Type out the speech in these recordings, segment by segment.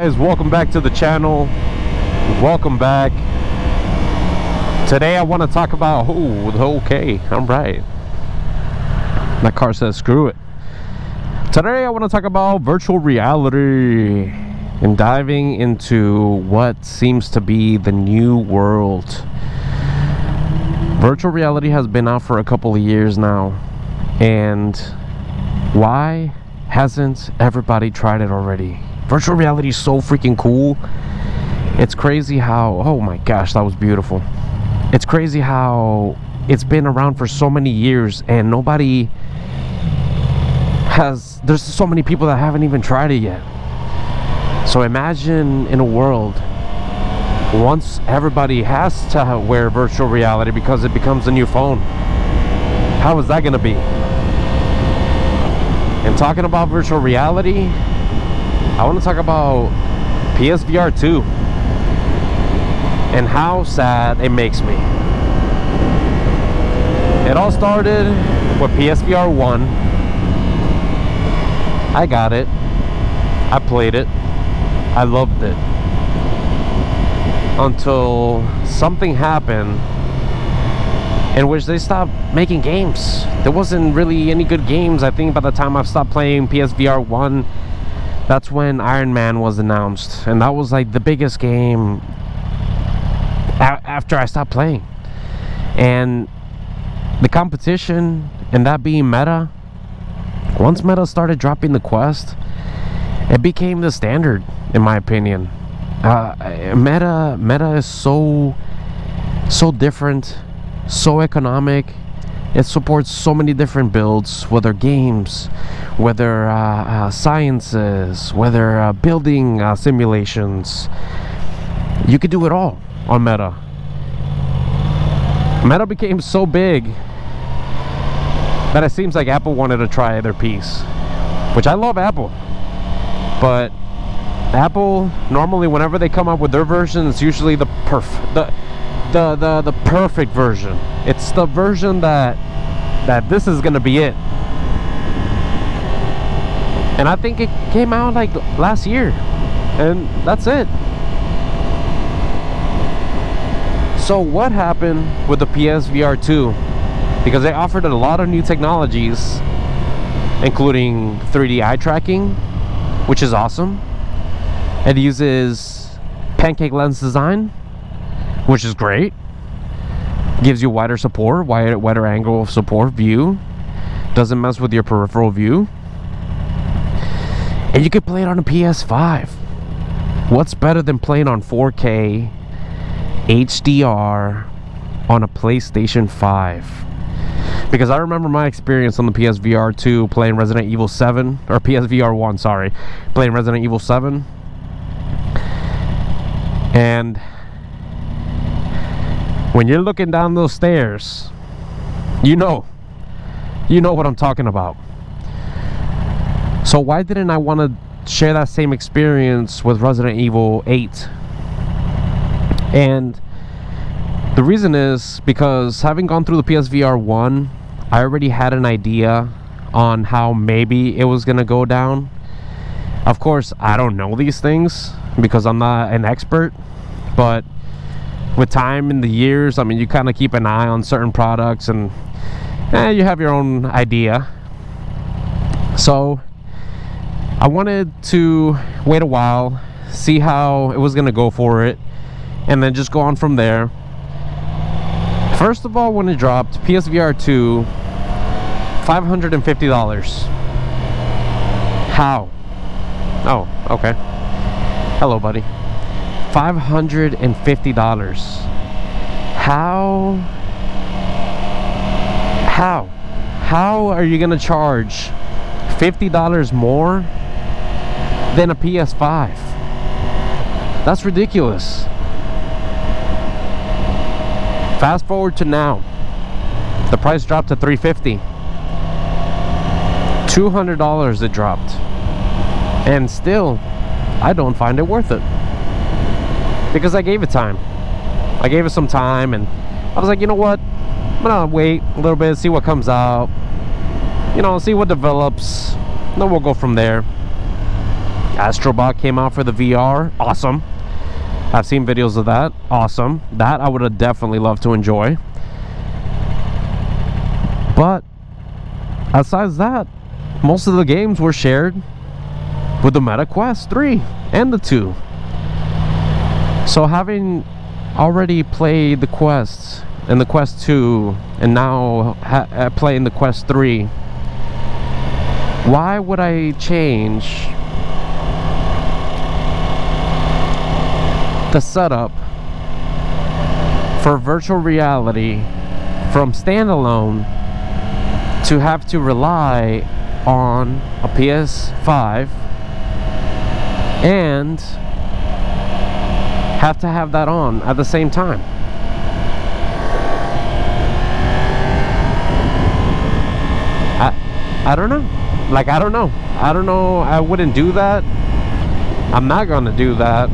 guys, welcome back to the channel. Welcome back. Today I want to talk about okay, I'm right. That car says screw it. Today I want to talk about virtual reality and diving into what seems to be the new world. Virtual reality has been out for a couple of years now, and why hasn't everybody tried it already? Virtual reality is so freaking cool. It's crazy how, oh my gosh, that was beautiful. It's crazy how it's been around for so many years and nobody has, there's so many people that haven't even tried it yet. So imagine in a world once everybody has to wear virtual reality because it becomes a new phone. How is that going to be? And talking about virtual reality, I want to talk about PSVR2 and how sad it makes me. It all started with PSVR1. I got it. I played it. I loved it. Until something happened in which they stopped making games. There wasn't really any good games. I think by the time I stopped playing PSVR1, that's when Iron Man was announced, and that was like the biggest game after I stopped playing. And the competition and that being Meta, once Meta started dropping the Quest, it became the standard, in my opinion. Meta is so different, so economic. It supports so many different builds, whether games, whether sciences, whether building simulations. You could do it all on Meta. Meta became so big that it seems like Apple wanted to try their piece, which I love Apple, but Apple normally, whenever they come up with their version, it's usually the perfect version. It's the version that this is gonna be it. And I think it came out like last year, and that's it. So what happened with the PSVR2? Because they offered a lot of new technologies, including 3D eye tracking, which is awesome. It uses pancake lens design, which is great. Gives you wider support, wider angle of support view. Doesn't mess with your peripheral view. And you can play it on a PS5. What's better than playing on 4K HDR on a PlayStation 5? Because I remember my experience on the PSVR2 playing Resident Evil 7, or PSVR1, sorry, playing Resident Evil 7. And when you're looking down those stairs, you know what I'm talking about. So why didn't I want to share that same experience with Resident Evil 8? And the reason is because having gone through the PSVR 1, I already had an idea on how maybe it was going to go down. Of course, I don't know these things because I'm not an expert, but with time and the years, I mean, you kind of keep an eye on certain products and you have your own idea. So I wanted to wait a while, see how it was going to go for it, and then just go on from there. First of all, when it dropped, PSVR2, $550. How? Oh, okay. Hello, buddy. $550. How are you gonna charge $50 more than a PS5? That's ridiculous. Fast forward to now, the price dropped to $350. $200 it dropped, and still I don't find it worth it, because I gave it time. I gave it some time, and I was like, you know what, I'm gonna wait a little bit, see what comes out, see what develops, then we'll go from there. Astrobot came out for the VR. Awesome. I've seen videos of that. Awesome. That I would have definitely loved to enjoy. But besides that, most of the games were shared with the Meta Quest 3 and the 2. So having already played the Quest and the Quest 2 and now playing the Quest 3, why would I change the setup for virtual reality from standalone to have to rely on a PS5 and have to have that on at the same time? I don't know. Like, I don't know. I wouldn't do that. I'm not gonna do that.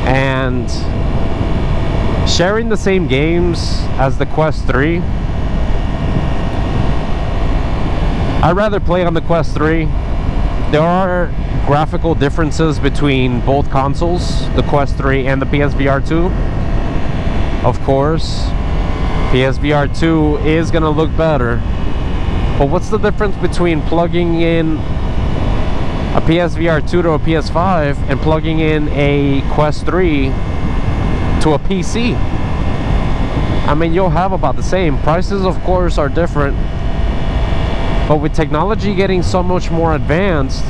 And sharing the same games as the Quest 3, I'd rather play on the Quest 3. There are graphical differences between both consoles, the Quest 3 and the PSVR2. Of course, PSVR2 is gonna look better. But what's the difference between plugging in a PSVR2 to a PS5 and plugging in a Quest 3 to a PC? I mean, you'll have about the same. Prices, of course, are different. But with technology getting so much more advanced,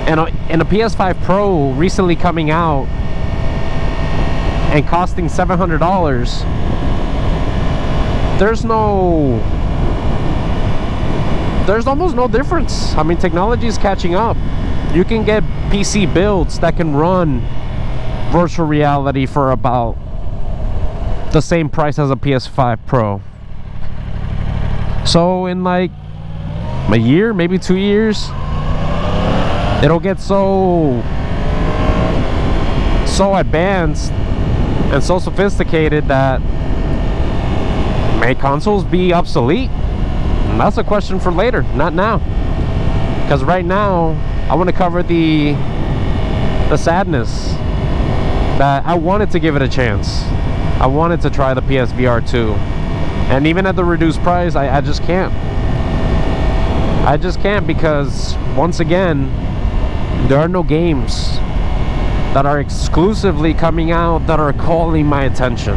and a PS5 Pro recently coming out and costing $700, there's almost no difference. I mean, technology is catching up. You can get PC builds that can run virtual reality for about the same price as a PS5 Pro. So in like a year, maybe 2 years, it'll get so advanced and so sophisticated that may consoles be obsolete? And that's a question for later, not now. Because right now, I want to cover the sadness that I wanted to give it a chance. I wanted to try the PSVR2. And even at the reduced price, I just can't. I just can't, because, once again, there are no games that are exclusively coming out that are calling my attention.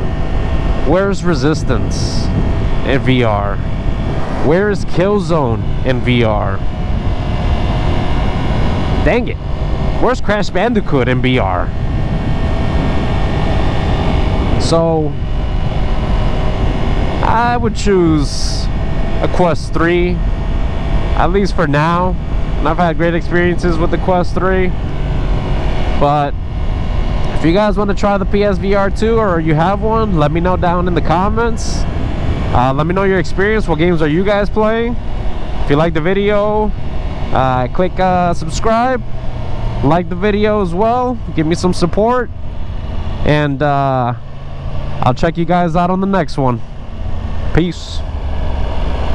Where's Resistance in VR? Where is Killzone in VR? Dang it. Where's Crash Bandicoot in VR? So, I would choose a Quest 3, at least for now. And I've had great experiences with the Quest 3. But if you guys want to try the PSVR2 or you have one, let me know down in the comments. Let me know your experience. What games are you guys playing? If you like the video, click subscribe. Like the video as well. Give me some support. And I'll check you guys out on the next one. Peace.